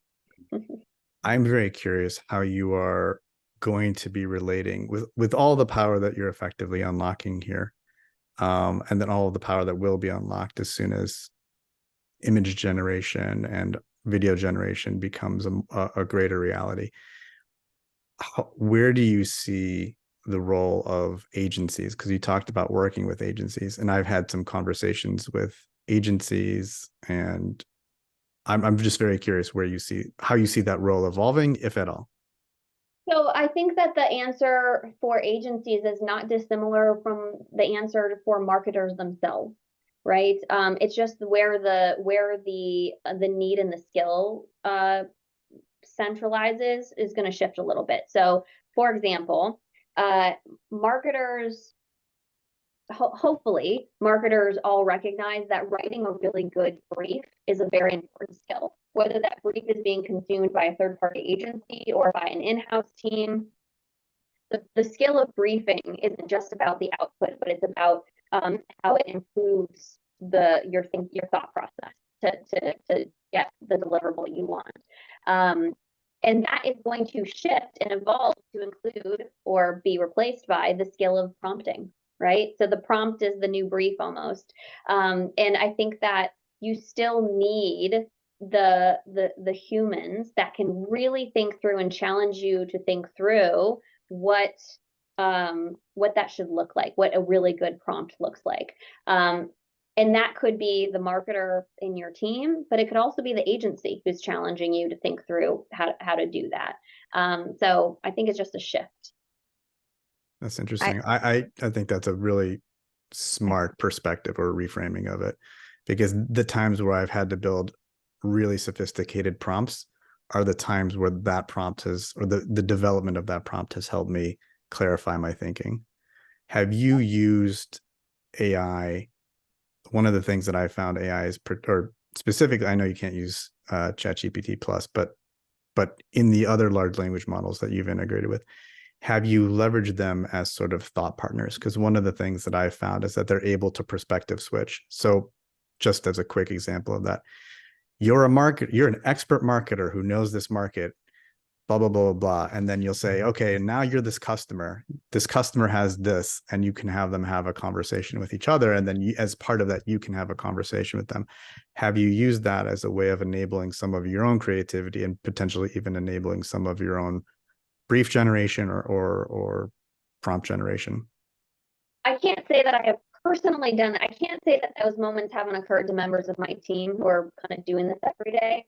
I'm very curious how you are going to be relating with all the power that you're effectively unlocking here, and then all of the power that will be unlocked as soon as image generation and video generation becomes a greater reality. Where do you see the role of agencies? Because you talked about working with agencies, and I've had some conversations with agencies, and I'm just very curious how you see that role evolving, if at all. So I think that the answer for agencies is not dissimilar from the answer for marketers themselves, right? It's just where the need and the skill centralizes is going to shift a little bit. So, for example, marketers, hopefully, marketers all recognize that writing a really good brief is a very important skill. Whether that brief is being consumed by a third-party agency or by an in-house team, the skill of briefing isn't just about the output, but it's about how it improves your thought process to get the deliverable you want. And that is going to shift and evolve to include or be replaced by the skill of prompting, right? So the prompt is the new brief almost. And I think that you still need the humans that can really think through and challenge you to think through what that should look like, what a really good prompt looks like. And that could be the marketer in your team, but it could also be the agency who's challenging you to think through how to do that. So I think it's just a shift. That's interesting. I think that's a really smart perspective or reframing of it, because the times where I've had to build really sophisticated prompts are the times where that prompt has, or the development of that prompt has helped me clarify my thinking. Have you used AI? One of the things that I found AI is, or specifically, I know you can't use ChatGPT plus, but in the other large language models that you've integrated with, have you leveraged them as sort of thought partners? Because one of the things that I've found is that they're able to perspective switch. So just as a quick example of that, you're an expert marketer who knows this market, blah, blah, blah, blah. And then you'll say, okay, now you're this customer has this, and you can have them have a conversation with each other. And then as part of that, you can have a conversation with them. Have you used that as a way of enabling some of your own creativity and potentially even enabling some of your own brief generation or prompt generation? I can't say that I have personally done that. I can't say that those moments haven't occurred to members of my team who are kind of doing this every day.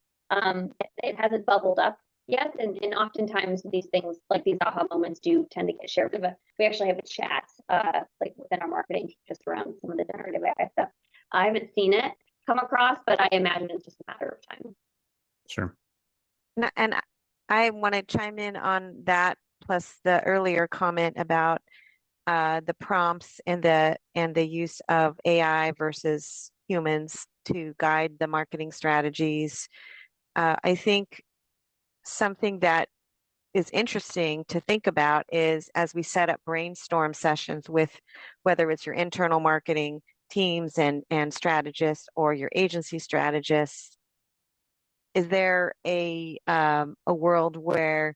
It hasn't bubbled up yet, and oftentimes these things, like these aha moments, do tend to get shared. We actually have a chat like within our marketing team just around some of the generative AI stuff. I haven't seen it come across, but I imagine it's just a matter of time. Sure. And I want to chime in on that, plus the earlier comment about the prompts and the use of AI versus humans to guide the marketing strategies. I think something that is interesting to think about is, as we set up brainstorm sessions with whether it's your internal marketing teams and strategists or your agency strategists, is there a world where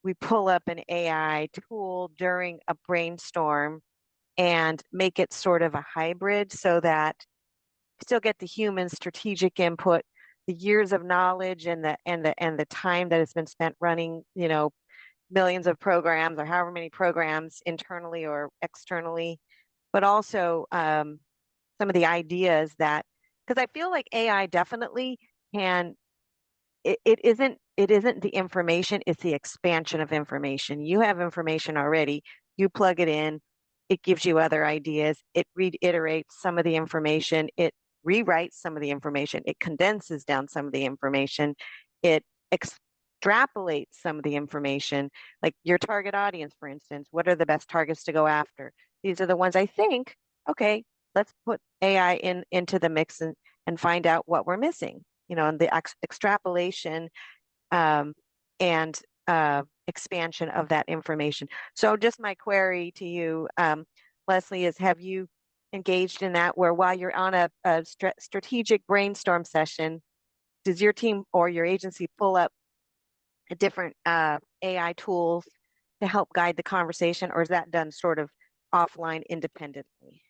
we pull up an AI tool during a brainstorm and make it sort of a hybrid so that you still get the human strategic input, the years of knowledge and the time that has been spent running, millions of programs or however many programs internally or externally, but also some of the ideas that, because I feel like AI definitely can, it isn't the information, it's the expansion of information. You have information already, you plug it in, it gives you other ideas, it reiterates some of the information, it rewrites some of the information, it condenses down some of the information, it extrapolates some of the information, like your target audience, for instance. What are the best targets to go after? These are the ones I think, okay, let's put AI into the mix and find out what we're missing, and the extrapolation and expansion of that information. So just my query to you, Leslie, is have you engaged in that, where while you're on a strategic brainstorm session, does your team or your agency pull up different AI tools to help guide the conversation, or is that done sort of offline independently?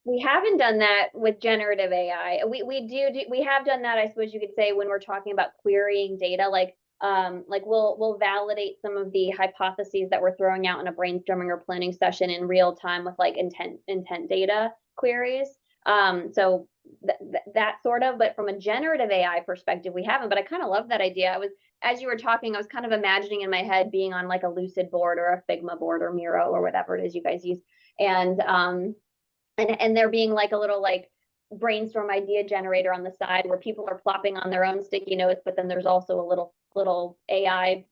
We haven't done that with generative AI. We have done that, I suppose you could say, when we're talking about querying data. Like Like we'll validate some of the hypotheses that we're throwing out in a brainstorming or planning session in real time with like intent data queries. So that sort of, but from a generative AI perspective, we haven't. But I kind of love that idea. As you were talking, I was kind of imagining in my head being on like a Lucid board or a Figma board or Miro or whatever it is you guys use, and there being like a little like brainstorm idea generator on the side where people are plopping on their own sticky notes, but then there's also a little AI,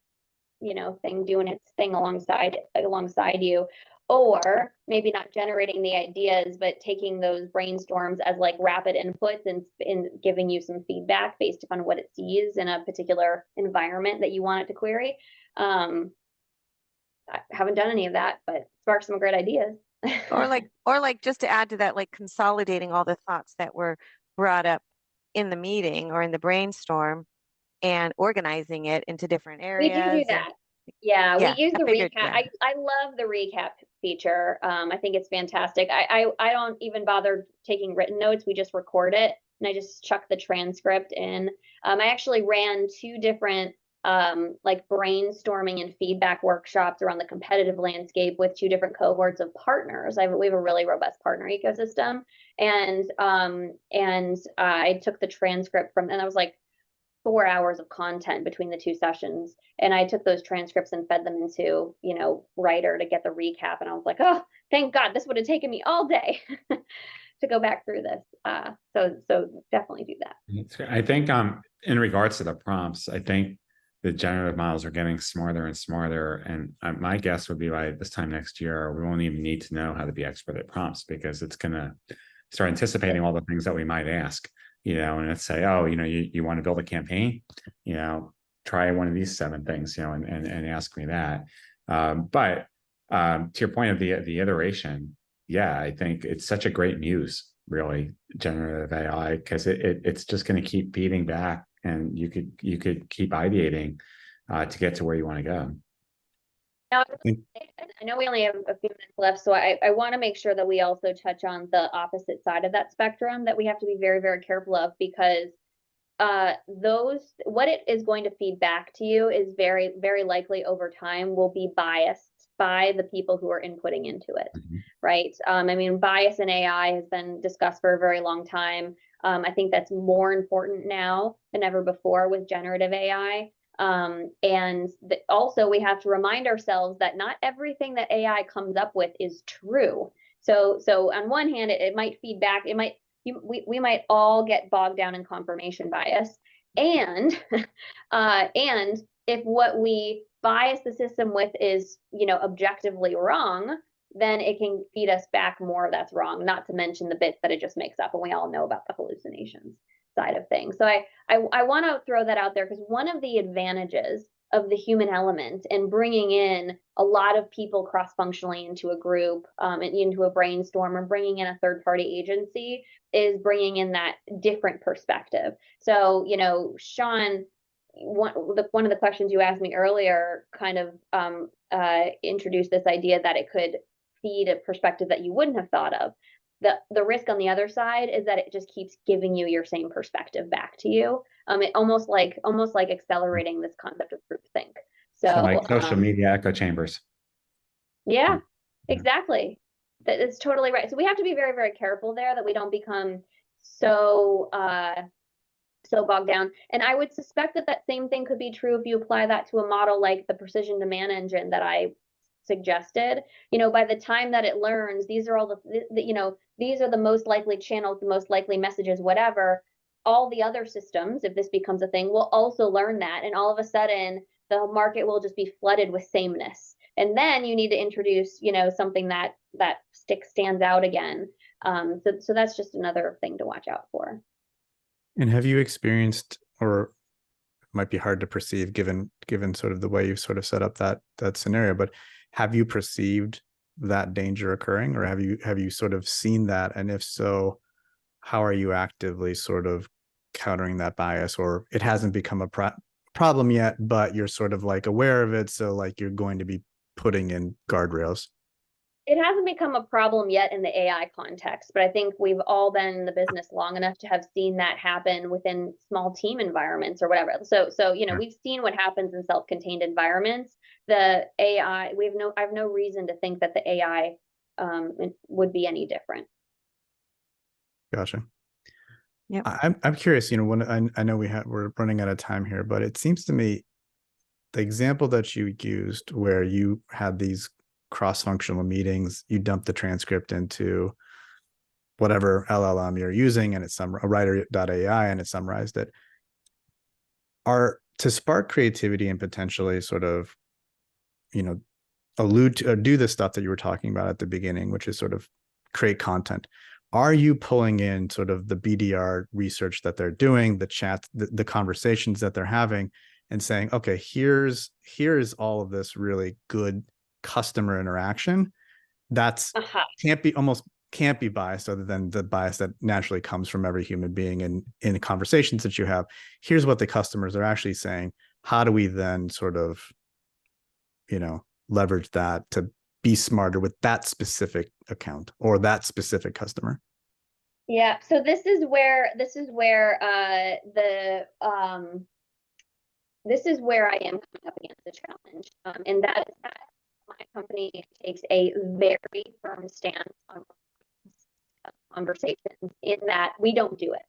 thing doing its thing alongside you. Or maybe not generating the ideas, but taking those brainstorms as like rapid inputs and giving you some feedback based upon what it sees in a particular environment that you want it to query. I haven't done any of that, but sparked some great ideas. Or like just to add to that, like consolidating all the thoughts that were brought up in the meeting or in the brainstorm and organizing it into different areas. We do that. Yeah, we use the recap. Yeah. I love the recap feature. I think it's fantastic. I don't even bother taking written notes. We just record it and I just chuck the transcript in. I actually ran 2 different like brainstorming and feedback workshops around the competitive landscape with 2 different cohorts of partners. We have a really robust partner ecosystem, and I took the transcript from, and I was like 4 hours of content between the 2 sessions. And I took those transcripts and fed them into, Writer to get the recap. And I was like, oh, thank God, this would have taken me all day to go back through this. So definitely do that. I think in regards to the prompts, I think the generative models are getting smarter and smarter. And my guess would be by this time next year, we won't even need to know how to be expert at prompts, because it's going to start anticipating all the things that we might ask. And let's say, oh, you want to build a campaign, try one of these 7 things, and ask me that. But to your point of the iteration, yeah, I think it's such a great muse, really, generative AI, because it's just going to keep feeding back, and you could keep ideating to get to where you want to go. Now, I know we only have a few minutes left, so I want to make sure that we also touch on the opposite side of that spectrum that we have to be very, very careful of, because what it is going to feed back to you is very, very likely over time will be biased by the people who are inputting into it, right? I mean, bias in AI has been discussed for a very long time. I think that's more important now than ever before with generative AI. And also we have to remind ourselves that not everything that AI comes up with is true. So on one hand, it might feed back. We might all get bogged down in confirmation bias, and if what we bias the system with is objectively wrong, then it can feed us back more that's wrong. Not to mention the bits that it just makes up, and we all know about the hallucinations side of things. So I want to throw that out there, because one of the advantages of the human element and bringing in a lot of people cross-functionally into a group and into a brainstorm, or bringing in a third-party agency, is bringing in that different perspective. So, Sean, one of the questions you asked me earlier kind of introduced this idea that it could feed a perspective that you wouldn't have thought of. The risk on the other side is that it just keeps giving you your same perspective back to you. It almost like accelerating this concept of groupthink. So like social media echo chambers. Yeah, exactly. That's totally right. So we have to be very, very careful there that we don't become so bogged down. And I would suspect that same thing could be true if you apply that to a model like the precision demand engine that I suggested. By the time that it learns, these are all these are the most likely channels, the most likely messages, whatever. All the other systems, if this becomes a thing, will also learn that, and all of a sudden the market will just be flooded with sameness. And then you need to introduce, something that stands out again. So that's just another thing to watch out for. And have you experienced, or it might be hard to perceive given sort of the way you've sort of set up that scenario, but have you perceived that danger occurring, or have you sort of seen that? And if so, how are you actively sort of countering that bias? Or it hasn't become a problem yet, but you're sort of like aware of it, so like you're going to be putting in guardrails? It hasn't become a problem yet in the AI context, but I think we've all been in the business long enough to have seen that happen within small team environments or whatever. So Yeah. we've seen what happens in self-contained environments. The AI, I have no reason to think that the AI would be any different. Gotcha. Yep. I'm curious, when I know we're running out of time here, but it seems to me the example that you used where you had these cross-functional meetings, you dump the transcript into whatever LLM you're using and it's a writer.ai and it summarized it, are to spark creativity and potentially sort of, allude to or do the stuff that you were talking about at the beginning, which is sort of create content. Are you pulling in sort of the BDR research that they're doing, the chats, the conversations that they're having, and saying, okay, here's all of this really good customer interaction that's can't be biased other than the bias that naturally comes from every human being in the conversations that you have. Here's what the customers are actually saying. How do we then sort of, leverage that to be smarter with that specific account or that specific customer? Yeah, so this is where I am coming up against the challenge, and that is that my company takes a very firm stance on conversations in that we don't do it.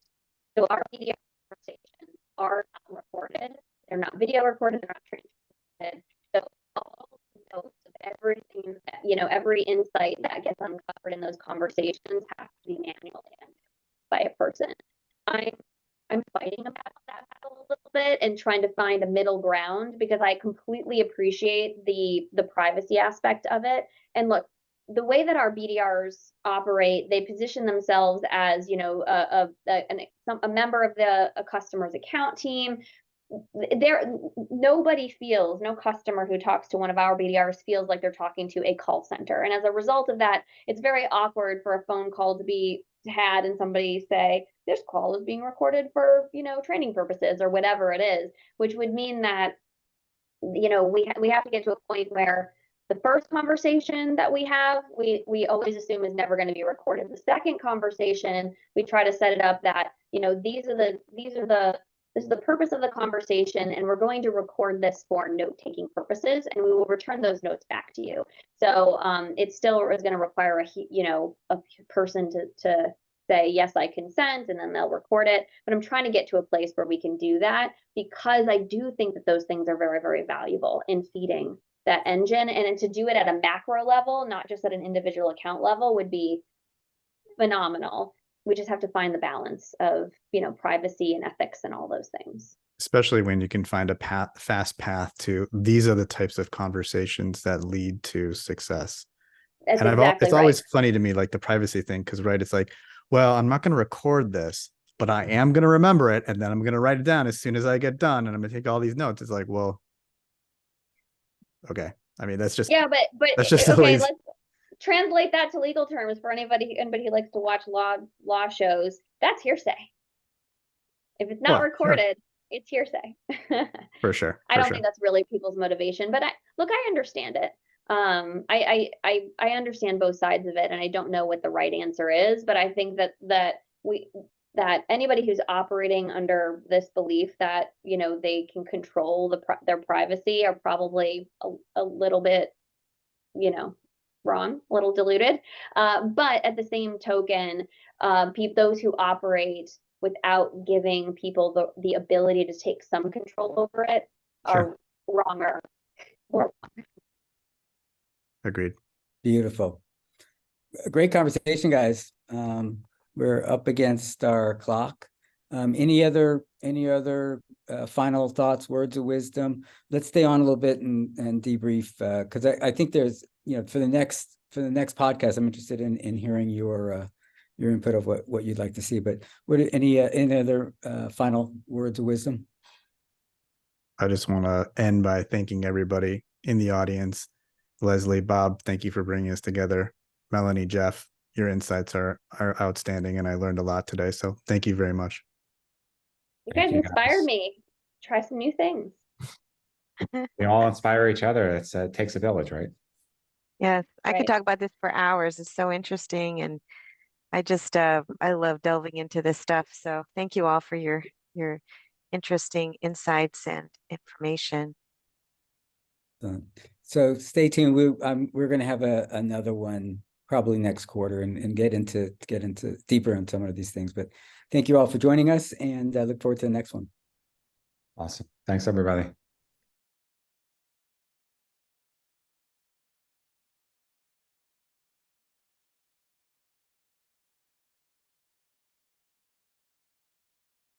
So our media conversations are not recorded. They're not video recorded. They're not transcribed. So all notes of everything, every insight that gets uncovered in those conversations have to be manually entered by a person. I'm fighting about that battle a little bit and trying to find a middle ground because I completely appreciate the privacy aspect of it. And look, the way that our BDRs operate, they position themselves as, a member of a customer's account team. No customer who talks to one of our BDRs feels like they're talking to a call center. And as a result of that, it's very awkward for a phone call to be had and somebody say, this call is being recorded for, training purposes or whatever it is, which would mean that, we have to get to a point where the first conversation that we have, we always assume is never going to be recorded. The second conversation, we try to set it up that, this is the purpose of the conversation, and we're going to record this for note-taking purposes, and we will return those notes back to you. So it still is going to require a person to say, yes, I consent, and then they'll record it. But I'm trying to get to a place where we can do that because I do think that those things are very, very valuable in feeding that engine. And to do it at a macro level, not just at an individual account level, would be phenomenal. We just have to find the balance of, privacy and ethics and all those things. Especially when you can find a fast path to these are the types of conversations that lead to success. That's and exactly it's right. always funny to me, like the privacy thing, because it's like, well, I'm not going to record this, but I am going to remember it, and then I'm going to write it down as soon as I get done, and I'm going to take all these notes. It's like, well, okay. I mean, that's just that's just okay. always... Let's translate that to legal terms for anybody who likes to watch law shows. That's hearsay. If it's not recorded, it's hearsay. For sure. I don't think that's really people's motivation, but I understand it. I understand both sides of it, and I don't know what the right answer is, but I think that anybody who's operating under this belief that they can control their privacy are probably a little bit wrong, a little deluded. But at the same token, those who operate without giving people the ability to take some control over it are wronger. Agreed. Beautiful. Great conversation, guys. We're up against our clock. Any other final thoughts, words of wisdom? Let's stay on a little bit and debrief, because I think there's, for the next podcast, I'm interested in hearing your input of what you'd like to see. But any other final words of wisdom? I just want to end by thanking everybody in the audience. Leslie, Bob, thank you for bringing us together. Melanie, Jeff, your insights are outstanding, and I learned a lot today. So thank you very much. You guys inspired me. Try some new things. We all inspire each other. It takes a village, right? Yes, I could Right. talk about this for hours. It's so interesting, and I just I love delving into this stuff. So thank you all for your interesting insights and information. So stay tuned. We're going to have another one probably next quarter and get into deeper on some of these things. But thank you all for joining us, and I look forward to the next one. Awesome. Thanks, everybody.